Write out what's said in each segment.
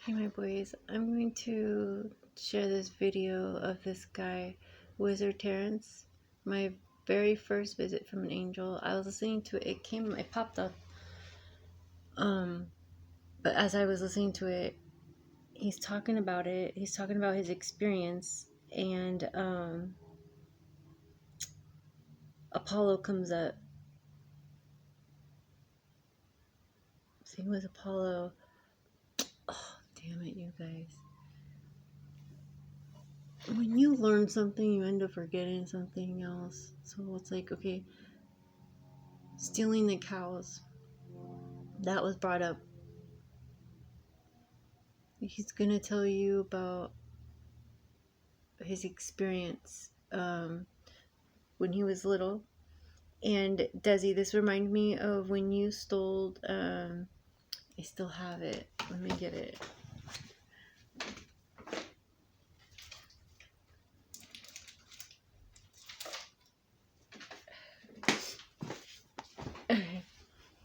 Hey my boys, I'm going to share this video of this guy, Wizard Terrence. My very first visit from an angel. I was listening to it, it popped up. But as I was listening to it, he's talking about his experience, and Apollo comes up. I think it was Apollo. Oh, damn it, you guys. When you learn something, you end up forgetting something else. So it's like, okay, stealing the cows. That was brought up. He's gonna tell you about his experience when he was little. And Desi, this reminded me of when you stole. I still have it. Let me get it.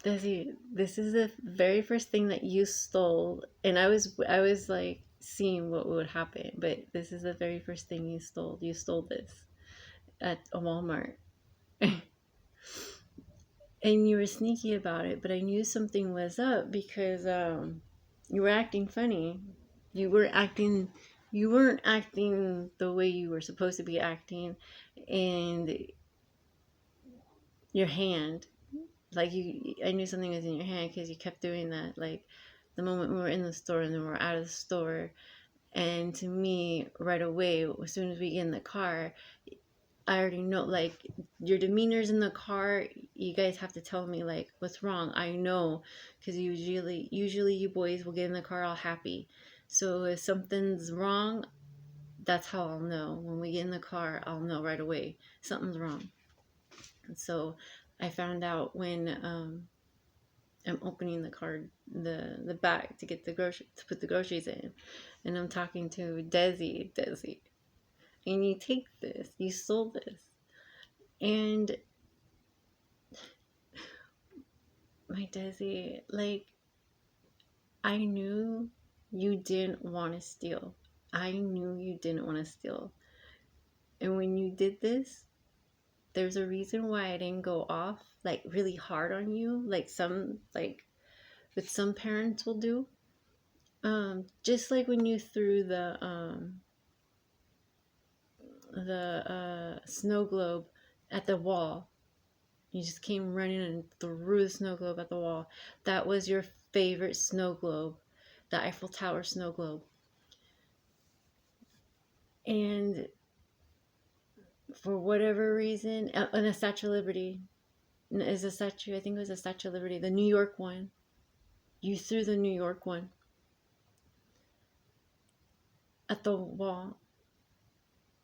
Desi, this is the very first thing that you stole, and I was like seeing what would happen, but this is the very first thing you stole. You stole this at a Walmart. And you were sneaky about it, but I knew something was up because you were acting funny. You weren't acting the way you were supposed to be acting, and your hand, like I knew something was in your hand because you kept doing that. Like the moment we were in the store and then we were out of the store, and to me, right away, as soon as we get in the car, I already know, like, your demeanor's in the car. You guys have to tell me, like, what's wrong. I know, because usually you boys will get in the car all happy. So if something's wrong, that's how I'll know. When we get in the car, I'll know right away something's wrong. And so I found out when I'm opening the car, the bag to get to put the groceries in, and I'm talking to Desi, and you take this, you stole this. And my Desi, like, I knew you didn't want to steal. I knew you didn't want to steal. And when you did this, there's a reason why I didn't go off, like, really hard on you, like what some parents will do. Just like when you threw the snow globe at the wall. You just came running and threw the snow globe at the wall. That was your favorite snow globe, the Eiffel Tower snow globe. And for whatever reason, and the Statue of Liberty is a statue. I think it was a Statue of Liberty, the New York one. You threw the New York one at the wall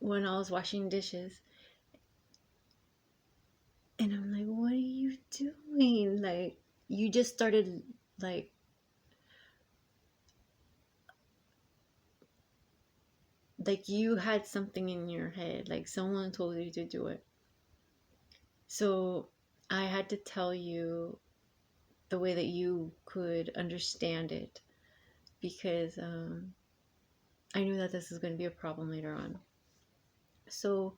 when I was washing dishes. And I'm like, what are you doing? Like, you just started, like you had something in your head, like someone told you to do it. So I had to tell you the way that you could understand it, because I knew that this is going to be a problem later on. So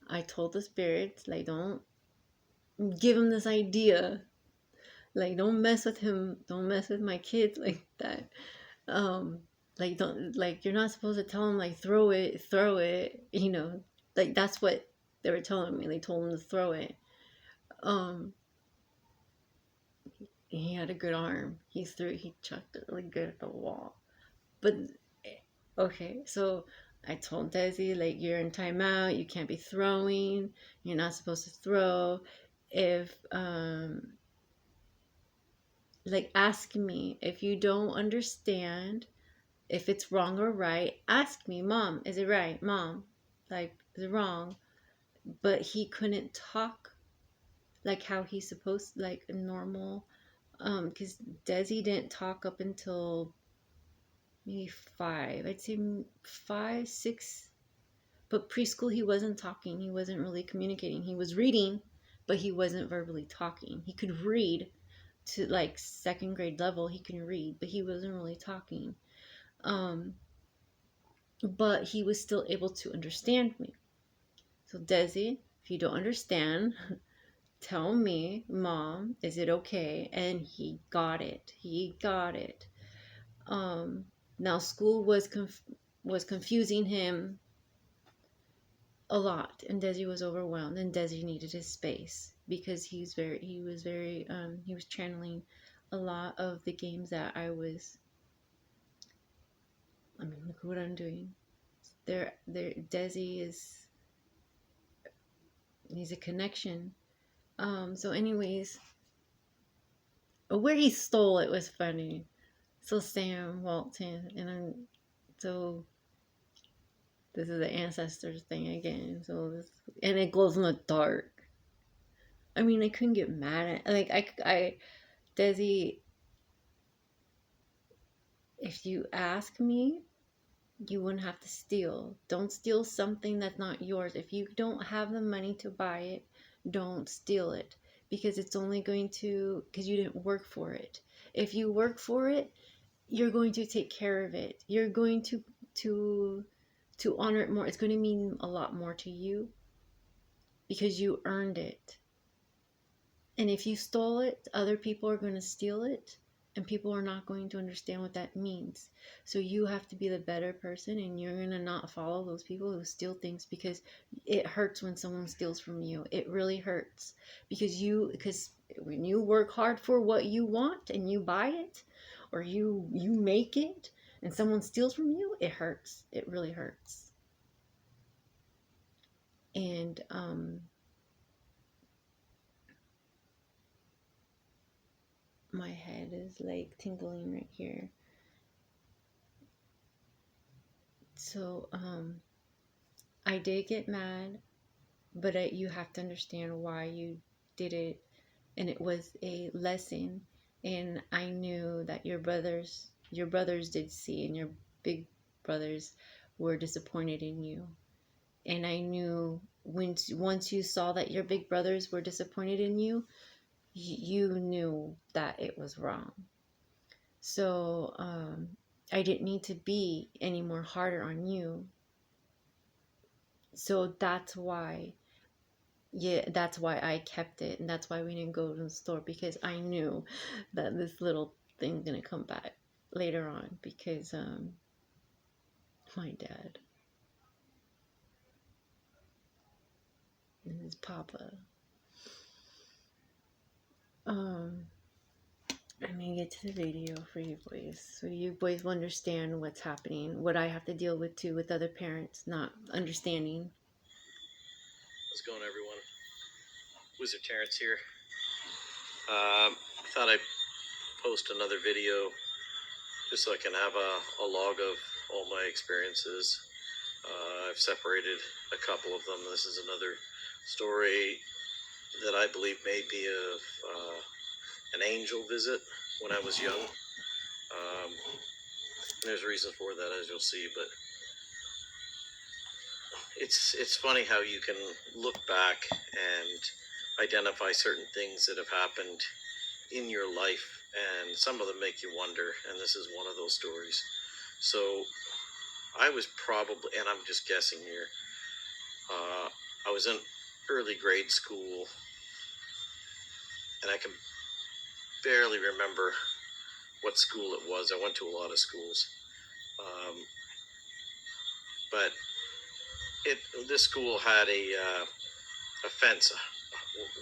I told the spirits, like, don't give him this idea, like, don't mess with him, don't mess with my kids like that. Like, don't, like, you're not supposed to tell him, like, throw it, you know, like, that's what they were telling me. They told him to throw it. He had a good arm. He chucked it really good at the wall. But okay, so I told Desi, like, you're in timeout, you can't be throwing, you're not supposed to throw. If like, ask me if you don't understand, if it's wrong or right. Ask me, Mom, is it right? Mom, like, is it wrong? But he couldn't talk like how he's supposed, like a normal, because Desi didn't talk up until maybe 5. I'd say 5, 6. But preschool, he wasn't talking. He wasn't really communicating. He was reading, but he wasn't verbally talking. He could read to, like, 2nd grade level. He can read, but he wasn't really talking. Um, but he was still able to understand me. So, Desi, if you don't understand, tell me, Mom, is it okay? And he got it. He got it. Um, Now, school was confusing him a lot, and Desi was overwhelmed, and Desi needed his space because he was channeling a lot of the games that I mean, look what I'm doing. Desi he's a connection. So anyways, where he stole it was funny. So Sam Walton, so this is the ancestors thing again. And it glows in the dark. I mean, I couldn't get mad at, like, Desi, if you ask me, you wouldn't have to steal. Don't steal something that's not yours. If you don't have the money to buy it, don't steal it, because it's only going to, because you didn't work for it. If you work for it, you're going to take care of it. You're going to honor it more. It's going to mean a lot more to you because you earned it. And if you stole it, other people are going to steal it, and people are not going to understand what that means. So you have to be the better person, and you're going to not follow those people who steal things, because it hurts when someone steals from you. It really hurts because when you work hard for what you want and you buy it, or you make it, and someone steals from you, it hurts. It really hurts. And my head is like tingling right here. So I did get mad, but you have to understand why you did it, and it was a lesson. And I knew that your brothers did see, and your big brothers were disappointed in you. And I knew once you saw that your big brothers were disappointed in you, you knew that it was wrong. So I didn't need to be any more harder on you. So that's why I kept it, and that's why we didn't go to the store, because I knew that this little thing's gonna come back later on, because my dad and his papa. I'm gonna get to the video for you boys, so you boys will understand what's happening, what I have to deal with too, with other parents not understanding. How's it going, everyone? Wizard Terrence here. Thought I'd post another video just so I can have a log of all my experiences. I've separated a couple of them. This is another story that I believe may be of an angel visit when I was young. There's a reason for that, as you'll see, but it's funny how you can look back and identify certain things that have happened in your life, and some of them make you wonder, and this is one of those stories. So I was probably, and I'm just guessing here, I was in early grade school, and I can barely remember what school it was. I went to a lot of schools, but this school had a fence.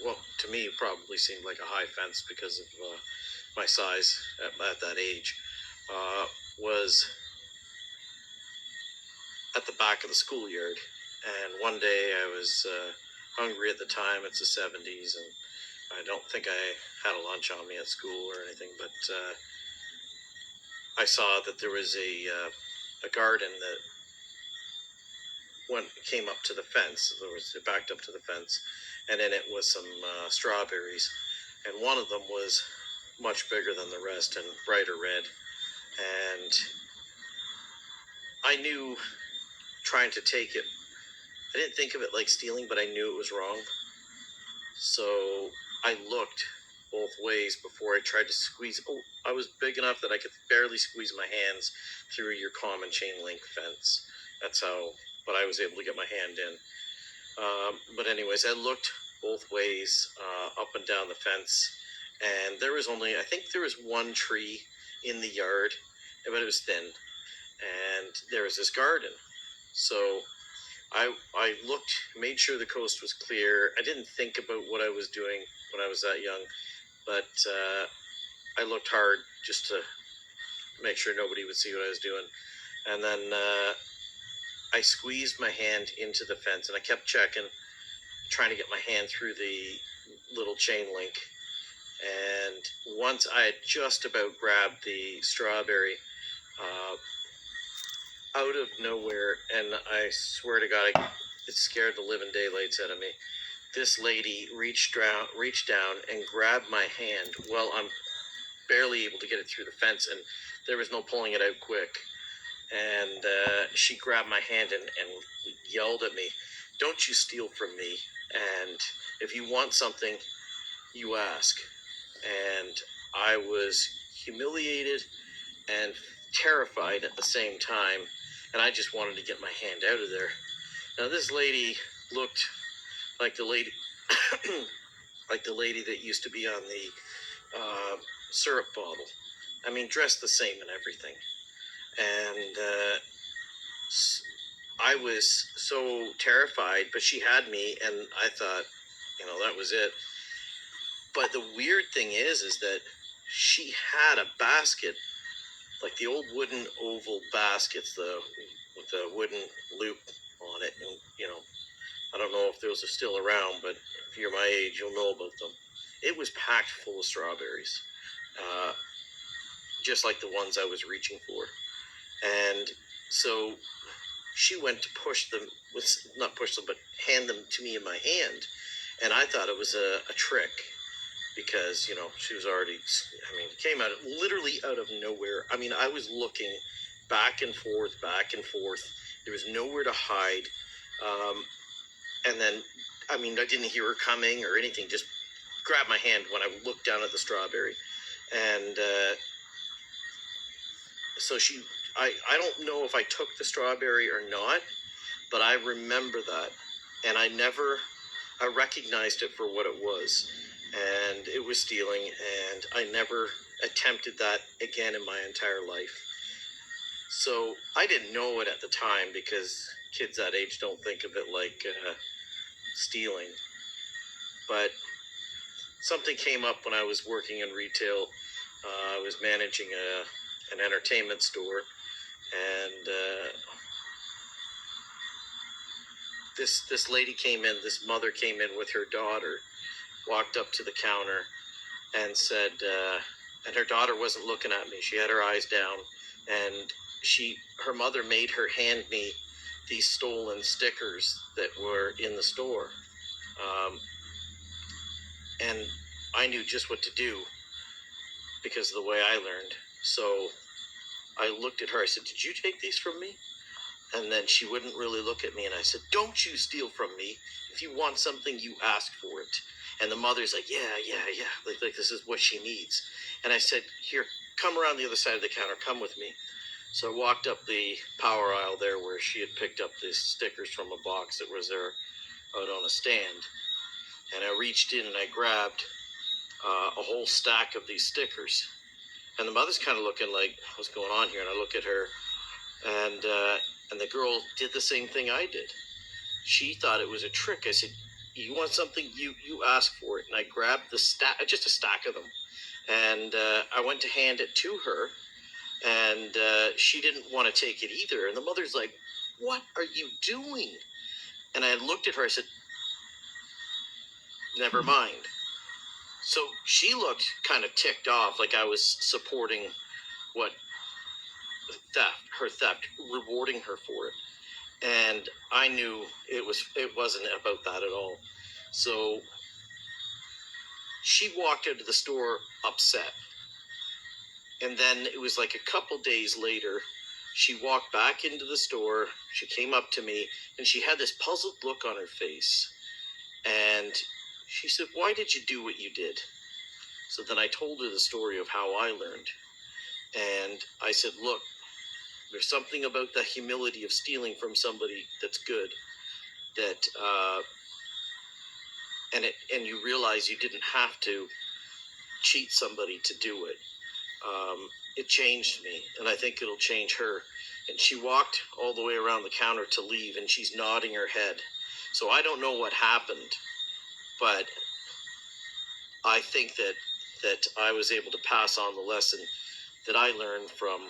What to me probably seemed like a high fence because of my size at that age. Was at the back of the schoolyard. And one day I was hungry at the time. It's the 70s, and I don't think I had a lunch on me at school or anything, but I saw that there was a garden that came up to the fence. It backed up to the fence, and in it was some strawberries, and one of them was much bigger than the rest and brighter red. And I knew trying to take it, I didn't think of it like stealing, but I knew it was wrong. So I looked both ways before I tried to squeeze. Oh, I was big enough that I could barely squeeze my hands through your common chain link fence. That's how, but I was able to get my hand in. But anyways, I looked both ways, up and down the fence, and there was only, I think there was one tree in the yard, but it was thin, and there was this garden. So I looked, made sure the coast was clear. I didn't think about what I was doing when I was that young, but I looked hard just to make sure nobody would see what I was doing. And then I squeezed my hand into the fence, and I kept checking, trying to get my hand through the little chain link. And once I had just about grabbed the strawberry, out of nowhere, and I swear to God, it scared the living daylights out of me. This lady reached down and grabbed my hand. Well, I'm barely able to get it through the fence, and there was no pulling it out quick. And she grabbed my hand and yelled at me, "Don't you steal from me, and if you want something, you ask." And I was humiliated and terrified at the same time, and I just wanted to get my hand out of there. Now this lady looked like the lady like the lady that used to be on the syrup bottle. I mean, dressed the same and everything. And I was so terrified, but she had me, and I thought, that was it. But the weird thing is that she had a basket, like the old wooden oval baskets, with the wooden loop on it, and I don't know if those are still around, but if you're my age, you'll know about them. It was packed full of strawberries, uh, just like the ones I was reaching for. And so she went to push them, not push them, but hand them to me in my hand. And I thought it was a trick because, she was already, it came out literally out of nowhere. I mean, I was looking back and forth. There was nowhere to hide. And then, I didn't hear her coming or anything, just grabbed my hand when I looked down at the strawberry. And so I don't know if I took the strawberry or not, but I remember that. And I recognized it for what it was. And it was stealing, and I never attempted that again in my entire life. So I didn't know it at the time because kids that age don't think of it like stealing. But something came up when I was working in retail. I was managing an entertainment store, and this lady came in. This mother came in with her daughter, walked up to the counter, and said, and her daughter wasn't looking at me. She had her eyes down, and her mother made her hand me these stolen stickers that were in the store. And I knew just what to do because of the way I learned. So I looked at her. I said, "Did you take these from me?" And then she wouldn't really look at me. And I said, "Don't you steal from me. If you want something, you ask for it." And the mother's like, yeah. Like this is what she needs. And I said, "Here, come around the other side of the counter. Come with me." So I walked up the power aisle there where she had picked up these stickers from a box that was there out on a stand. And I reached in and I grabbed a whole stack of these stickers. And the mother's kind of looking like, what's going on here? And I look at her, and the girl did the same thing I did. She thought it was a trick. I said, "You want something, you ask for it." And I grabbed just a stack of them. And I went to hand it to her, and she didn't want to take it either. And the mother's like, "What are you doing?" And I looked at her. I said, "Never mind." So she looked kind of ticked off, like I was supporting what her theft, rewarding her for it. And I knew it wasn't about that at all. So she walked out of the store upset. And then it was like a couple days later, she walked back into the store. She came up to me, and she had this puzzled look on her face. And she said, "Why did you do what you did?" So then I told her the story of how I learned. And I said, look, there's something about the humility of stealing from somebody that's good, that and you realize you didn't have to cheat somebody to do it. It changed me, and I think it'll change her. And she walked all the way around the counter to leave, and she's nodding her head. So I don't know what happened, but I think that I was able to pass on the lesson that I learned from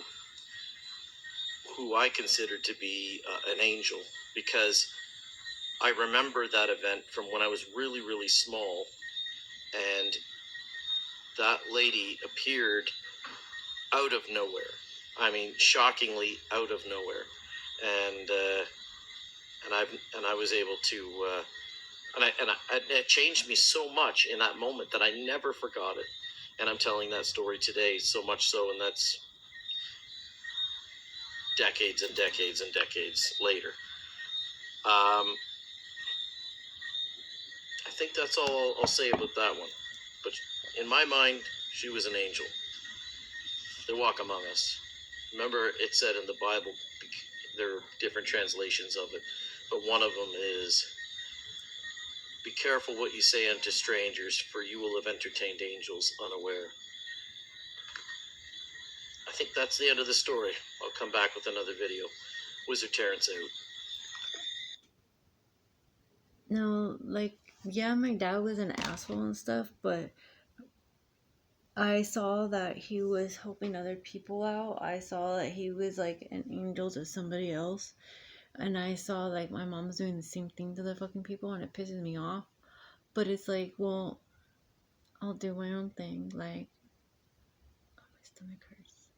who I considered to be an angel, because I remember that event from when I was really, really small, and that lady appeared out of nowhere. I mean, shockingly out of nowhere, and I was able to, and it changed me so much in that moment that I never forgot it. And I'm telling that story today, so much so, and that's decades and decades and decades later. I think that's all I'll say about that one. But in my mind, she was an angel. They walk among us. Remember, it said in the Bible, there are different translations of it, but one of them is, be careful what you say unto strangers, for you will have entertained angels unaware. I think that's the end of the story. I'll come back with another video. Wizard Terrence out. No, like, yeah, my dad was an asshole and stuff, but I saw that he was helping other people out. I saw that he was like an angel to somebody else. And I saw like my mom's doing the same thing to the fucking people, and it pisses me off. But it's like, well, I'll do my own thing. Like, oh, my stomach hurts.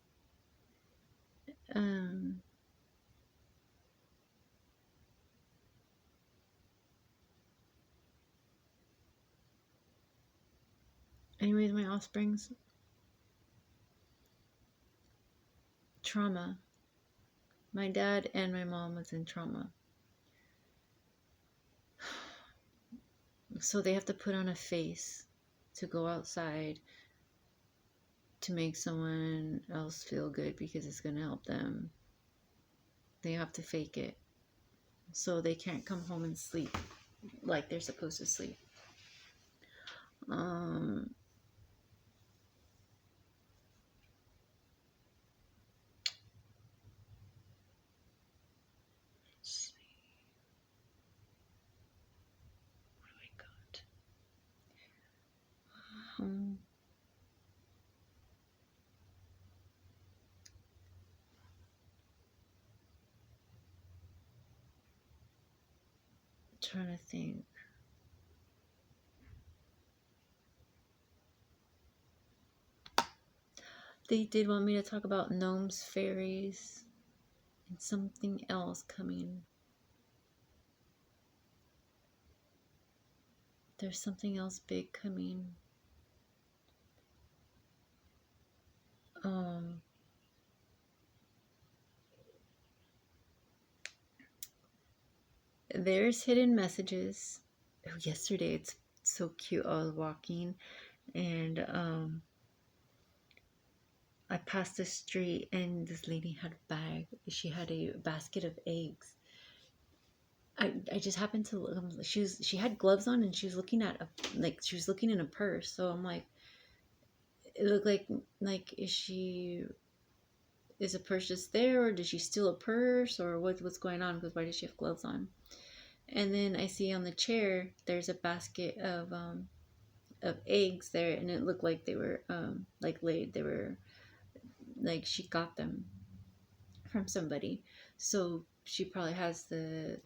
Um, Anyways, my offspring's trauma. My dad and my mom was in trauma. So they have to put on a face to go outside to make someone else feel good because it's going to help them. They have to fake it. So they can't come home and sleep like they're supposed to sleep. Um, let's see. What do I got? Trying to think. They did want me to talk about gnomes, fairies, and something else coming. There's something else big coming. There's hidden messages. Oh, yesterday it's so cute. I was walking and I passed the street and this lady had a bag. She had a basket of eggs. I just happened to look. She had gloves on and she was looking at she was looking in a purse. So I'm like, it looked like is a purse just there, or did she steal a purse, or what's going on? Because why does she have gloves on? And then I see on the chair there's a basket of eggs there, and it looked like they were like laid. They were like she got them from somebody, so she probably has the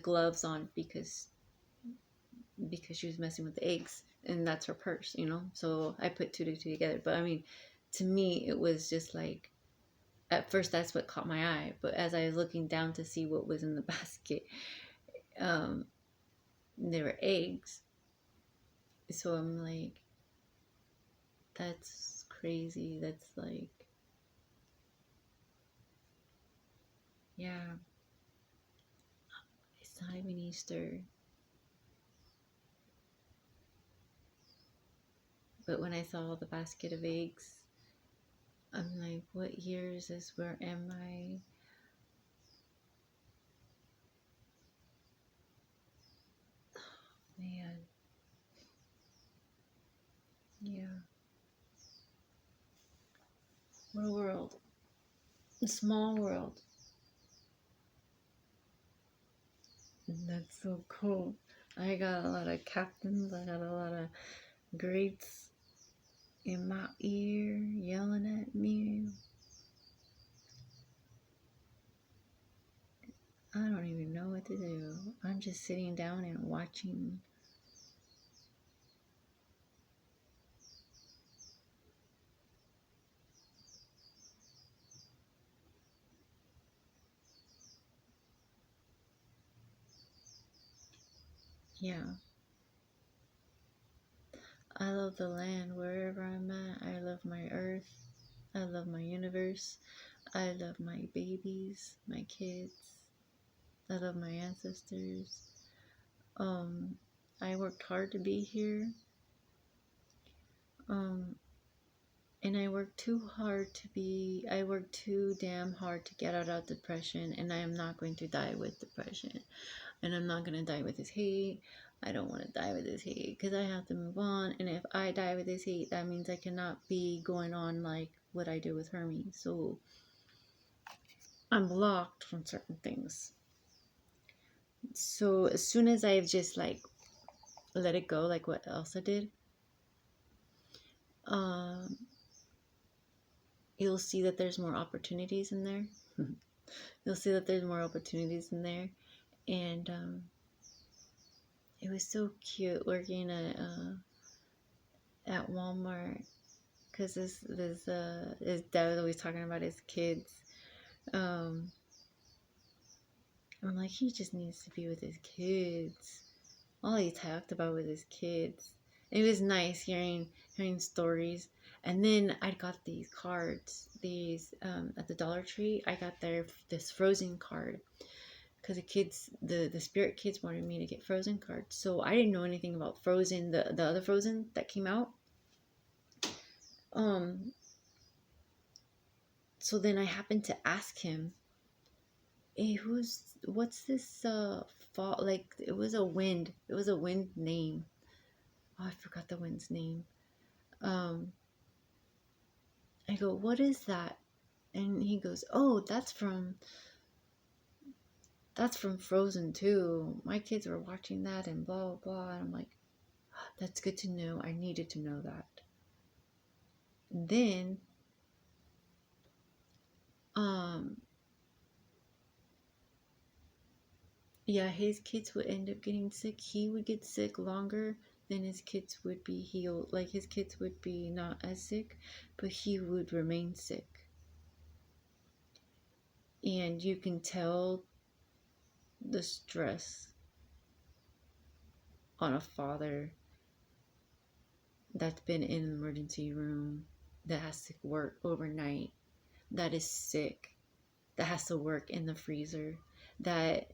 gloves on because she was messing with the eggs, and that's her purse, you know. So I put two to two together. But I mean, to me, it was just like, at first that's what caught my eye. But as I was looking down to see what was in the basket, um, there were eggs. So I'm like, that's crazy. That's like, yeah, it's not even Easter. But when I saw the basket of eggs, I'm like, what year is this? Where am I? Man, yeah. What a world. A small world. That's so cool. I got a lot of captains. I got a lot of greats in my ear yelling at me. I don't even know what to do. I'm just sitting down and watching. Yeah. I love the land wherever I'm at. I love my earth. I love my universe. I love my babies, my kids. I love my ancestors. Um, I worked hard to be here. Um, and I worked too damn hard to get out of depression, and I am not going to die with depression. And I'm not going to die with this hate. I don't want to die with this hate because I have to move on. And if I die with this hate, that means I cannot be going on like what I did with Hermes. So I'm blocked from certain things. So as soon as I've just like let it go, like what Elsa did, um, you'll see that there's more opportunities in there. You'll see that there's more opportunities in there. And it was so cute working at Walmart because this dad was always talking about his kids. Um, I'm like, he just needs to be with his kids. All he talked about was his kids. It was nice hearing stories. And then I got these cards. These at the Dollar Tree. I got this Frozen card because the Spirit kids wanted me to get Frozen cards. So I didn't know anything about Frozen, the other Frozen that came out. Um, so then I happened to ask him, hey, what's this fall, like it was a wind name. Oh, I forgot the wind's name. um I go, what is that? And he goes, oh, that's from Frozen too. My kids were watching that and blah blah blah. And I'm like, that's good to know. I needed to know that. And then um yeah, his kids would end up getting sick. He would get sick longer than his kids would be healed. Like his kids would be not as sick, but he would remain sick. And you can tell the stress on a father that's been in an emergency room, that has to work overnight, that is sick, that has to work in the freezer, that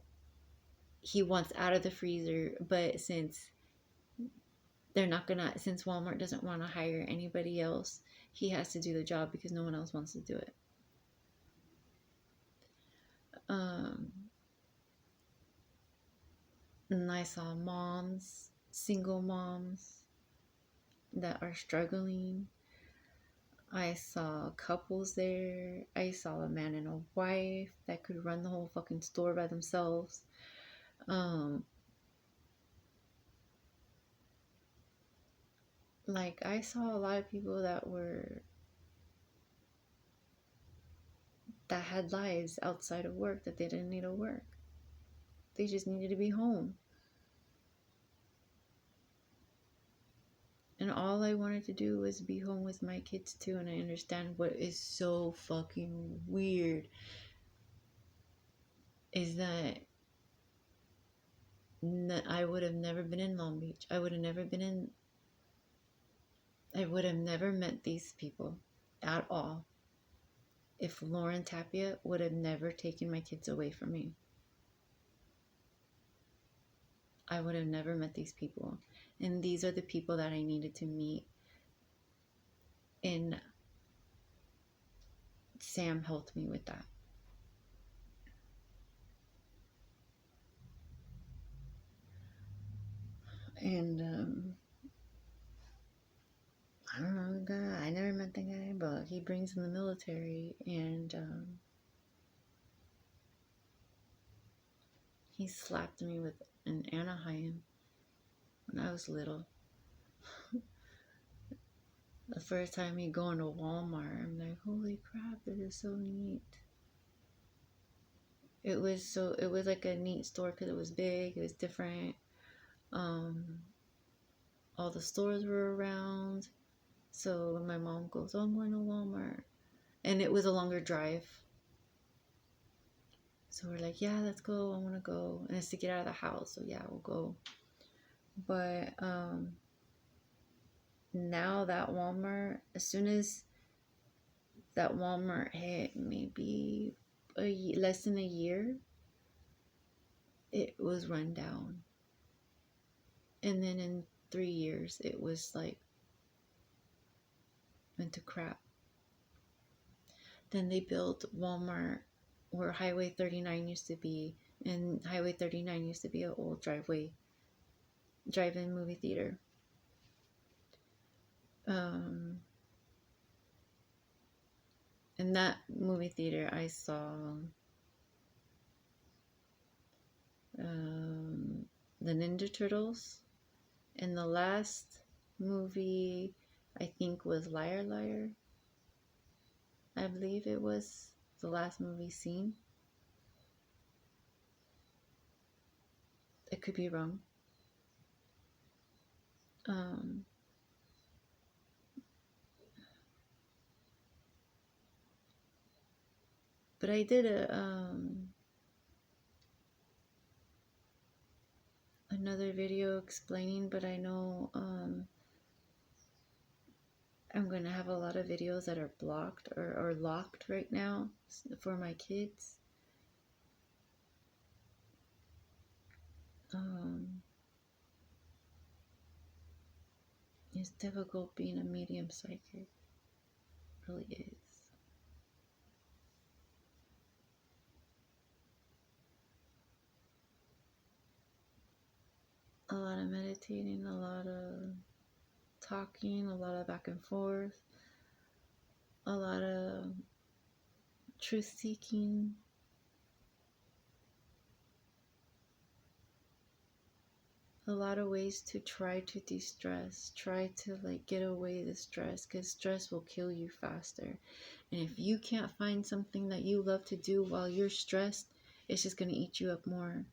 he wants out of the freezer, but since Walmart doesn't want to hire anybody else, he has to do the job because no one else wants to do it. Um, and I saw single moms that are struggling. I saw couples there. I saw a man and a wife that could run the whole fucking store by themselves. Um, like I saw a lot of people that had lives outside of work, that they didn't need to work. They just needed to be home. And all I wanted to do was be home with my kids too. And I understand what is so fucking weird is that I would have never been in Long Beach. I would have never met these people at all if Lauren Tapia would have never taken my kids away from me. I would have never met these people. And these are the people that I needed to meet And Sam helped me with that. And I don't know the guy. I never met the guy, but he brings in the military, and he slapped me with an Anaheim when I was little. The first time me going to Walmart, I'm like, holy crap, this is so neat. It was like a neat store because it was big, it was different. Um, all the stores were around. So when my mom goes, oh, I'm going to Walmart. And it was a longer drive. So we're like, yeah, let's go. I want to go. And it's to get out of the house. So yeah, we'll go. But now that Walmart, as soon as that Walmart hit maybe less than a year, it was run down. And then in 3 years, it was like went to crap. Then they built Walmart where Highway 39 used to be, and Highway 39 used to be an old drive-in movie theater. In that movie theater, I saw the Ninja Turtles, and the last movie I think was Liar Liar. I believe it was the last movie seen. I could be wrong. Um, but I did another video explaining, but I know I'm going to have a lot of videos that are blocked or locked right now for my kids. It's difficult being a medium psychic. It really is. A lot of meditating, a lot of talking, a lot of back and forth, a lot of truth seeking. A lot of ways to try to de-stress, try to like get away the stress, because stress will kill you faster. And if you can't find something that you love to do while you're stressed, it's just going to eat you up more.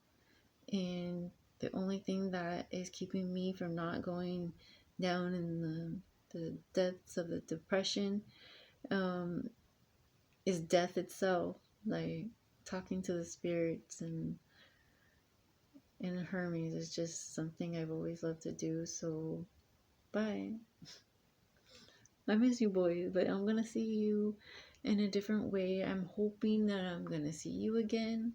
And the only thing that is keeping me from not going down in the depths of the depression is death itself. Like talking to the spirits and Hermes is just something I've always loved to do. So bye. I miss you boys, but I'm gonna see you in a different way. I'm hoping that I'm gonna see you again.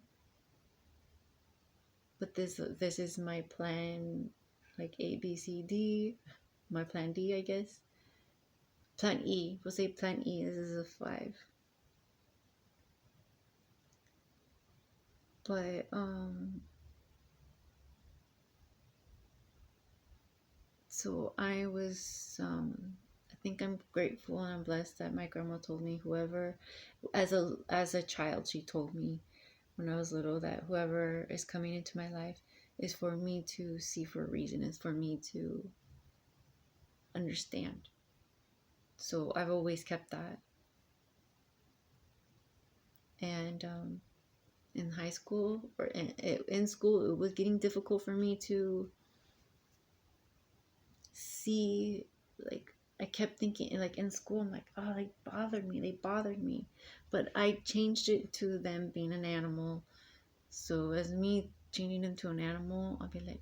But this is my plan, like A B C D, my plan D, I guess. Plan E. We'll say plan E. This is a 5. But so I was I think I'm grateful and I'm blessed that my grandma told me whoever as a child she told me when I was little that whoever is coming into my life is for me to see for a reason, is for me to understand. So I've always kept that. And in high school or in school, it was getting difficult for me to see, like, I kept thinking, like, in school, I'm like, oh, they bothered me. But I changed it to them being an animal. So as me changing them to an animal, I'll be like,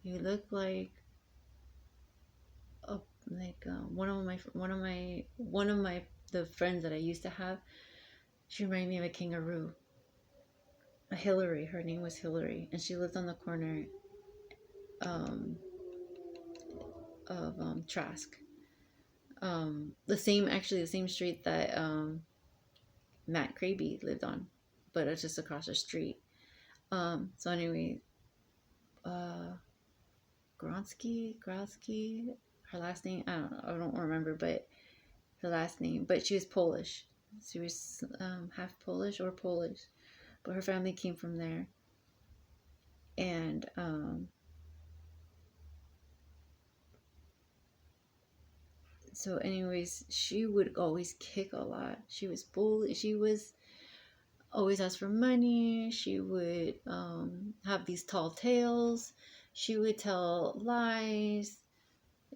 you look like a, like one of my the friends that I used to have. She reminded me of a kangaroo, a Hillary. Her name was Hillary, and she lived on the corner um, of Trask. The same street that Matt Kraby lived on, but it's just across the street. So anyway, uh, Gronsky, her last name, I don't remember, but her last name, but she was Polish. She was half Polish or Polish, but her family came from there. And so, anyways, she would always kick a lot. She was bully. She was always ask for money. She would have these tall tales. She would tell lies.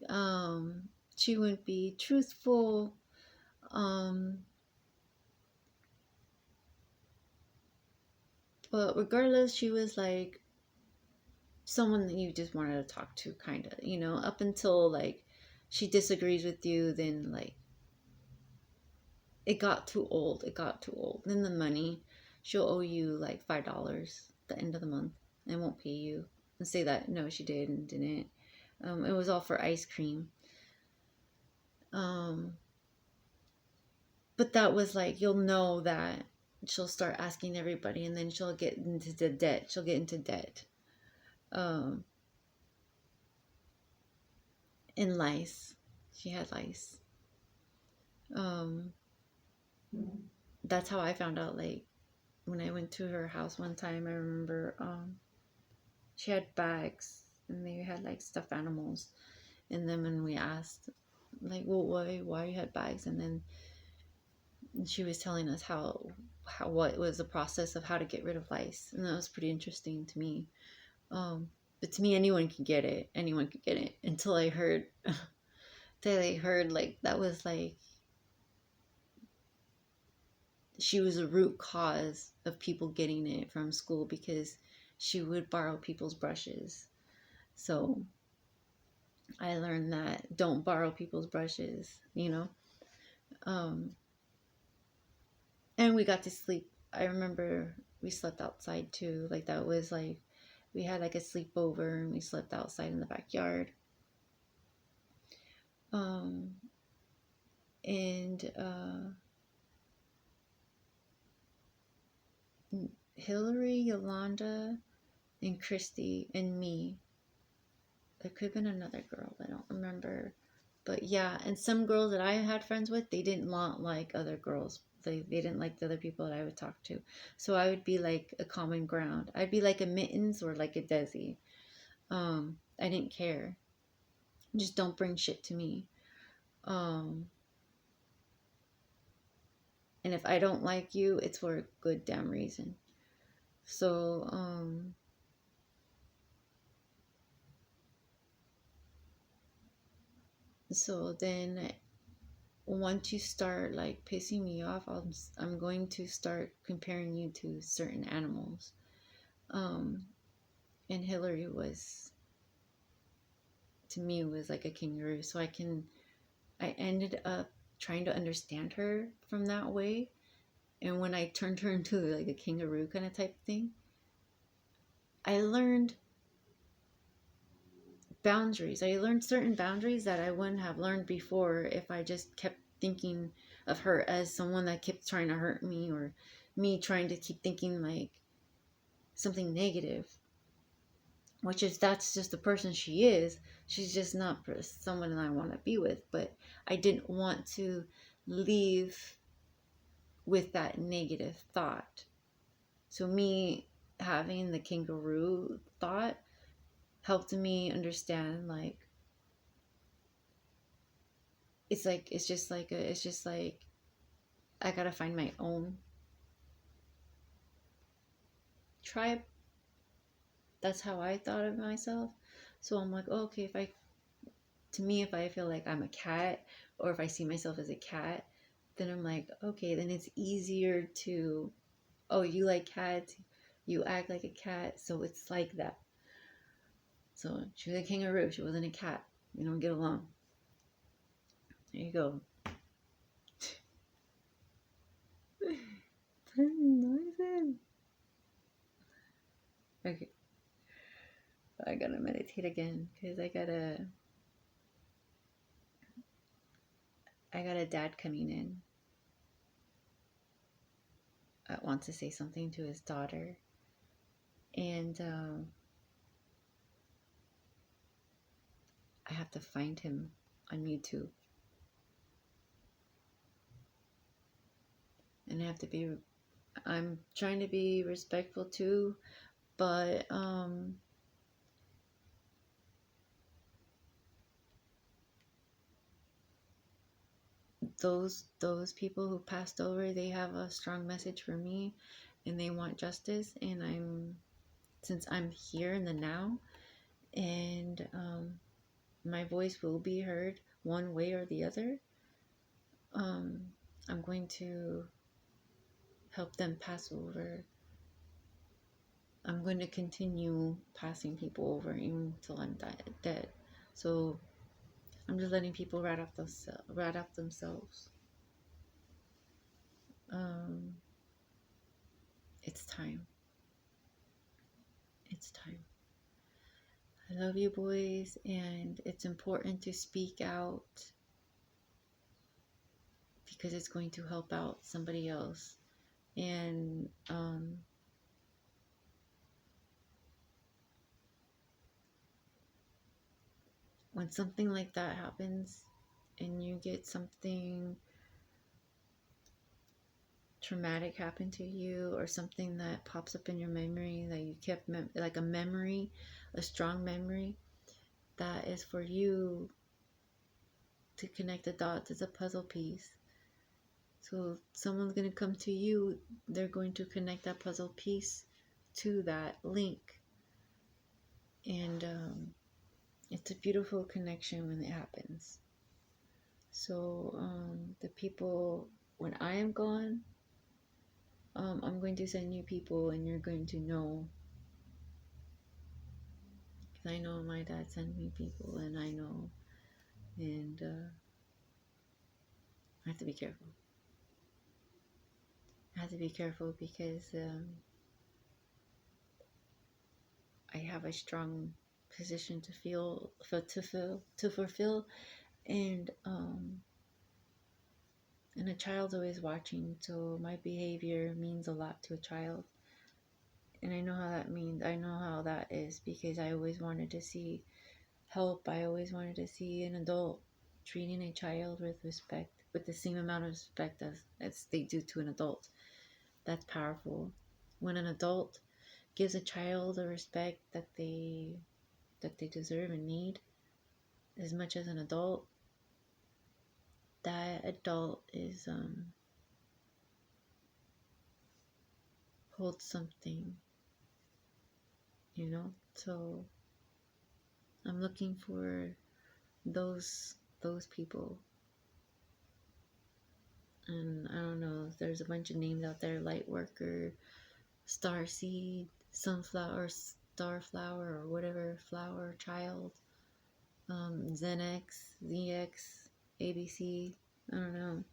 Um, she wouldn't be truthful. Um, but regardless, she was like someone that you just wanted to talk to, kind of, up until like she disagrees with you, then like it got too old. It got too old. Then the money, she'll owe you like $5 at the end of the month and won't pay you and say that no, she did and didn't. It was all for ice cream. Um, but that was like, you'll know that she'll start asking everybody and then she'll get into the debt. She'll get into debt. Um, and lice. She had lice. Um, that's how I found out. Like when I went to her house one time, I remember she had bags and they had like stuffed animals in them, and we asked like, well, why you had bags, and then she was telling us how what was the process of how to get rid of lice, and that was pretty interesting to me. But to me, anyone can get it. Anyone could get it until I heard that I heard like that was like she was a root cause of people getting it from school because she would borrow people's brushes. So I learned that don't borrow people's brushes. Um, and we got to sleep. I remember we slept outside too. Like that was like we had like a sleepover and we slept outside in the backyard. Um, and Hillary, Yolanda, and Christy and me. There could have been another girl, I don't remember. But yeah, and some girls that I had friends with, they didn't want like other girls. They didn't like the other people that I would talk to. So I would be like a common ground. I'd be like a Mittens or like a Desi. I didn't care. Just don't bring shit to me. Um, and if I don't like you, it's for a good damn reason. So, then once you start like pissing me off, I'm going to start comparing you to certain animals. Um, and Hillary was, to me, was like a kangaroo. So I ended up trying to understand her from that way. And when I turned her into like a kangaroo kind of type thing, I learned boundaries. I learned certain boundaries that I wouldn't have learned before if I just kept thinking of her as someone that kept trying to hurt me, or me trying to keep thinking like something negative, which is that's just the person she is. She's just not someone I want to be with, but I didn't want to leave with that negative thought. So me having the kangaroo thought helped me understand like it's just like I gotta find my own tribe. That's how I thought of myself. So I'm like, oh, okay, if I feel like I'm a cat, or if I see myself as a cat, then I'm like, okay, then it's easier to, oh, you like cats, you act like a cat, so it's like that. So she was a kangaroo, she wasn't a cat. We don't get along. There you go. Okay, I gotta meditate again because I gotta I got a dad coming in that wants to say something to his daughter. And I have to find him on YouTube. And I'm trying to be respectful too, but those people who passed over, they have a strong message for me, and they want justice. And since I'm here in the now, and my voice will be heard one way or the other, um, I'm going to help them pass over. I'm going to continue passing people over even until I'm dead. So I'm just letting people rat up themselves. Um, it's time. It's time. I love you, boys, and it's important to speak out because it's going to help out somebody else. And when something like that happens and you get something traumatic happen to you, or something that pops up in your memory that you kept like a memory, a strong memory that is for you to connect the dots as a puzzle piece. So someone's going to come to you, they're going to connect that puzzle piece to that link. And it's a beautiful connection when it happens. So the people, when I am gone, I'm going to send you people, and you're going to know. Because I know my dad sent me people, and I know. And I have to be careful. I have to be careful because I have a strong position to fulfill, and a child's always watching, so my behavior means a lot to a child. And I know how that means. I know how that is because I always wanted to see help. I always wanted to see an adult treating a child with respect, with the same amount of respect as they do to an adult. That's powerful. When an adult gives a child the respect that they deserve and need as much as an adult, that adult is holds something, So I'm looking for those people. And I don't know, there's a bunch of names out there: light worker, star seed, sunflower, starflower, or whatever flower child, Xenx, ZX, ABC. I don't know.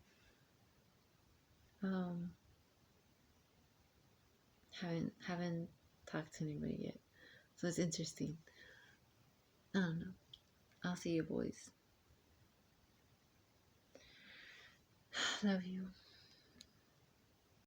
Um, haven't talked to anybody yet, so it's interesting. I don't know. I'll see you, boys. Love you.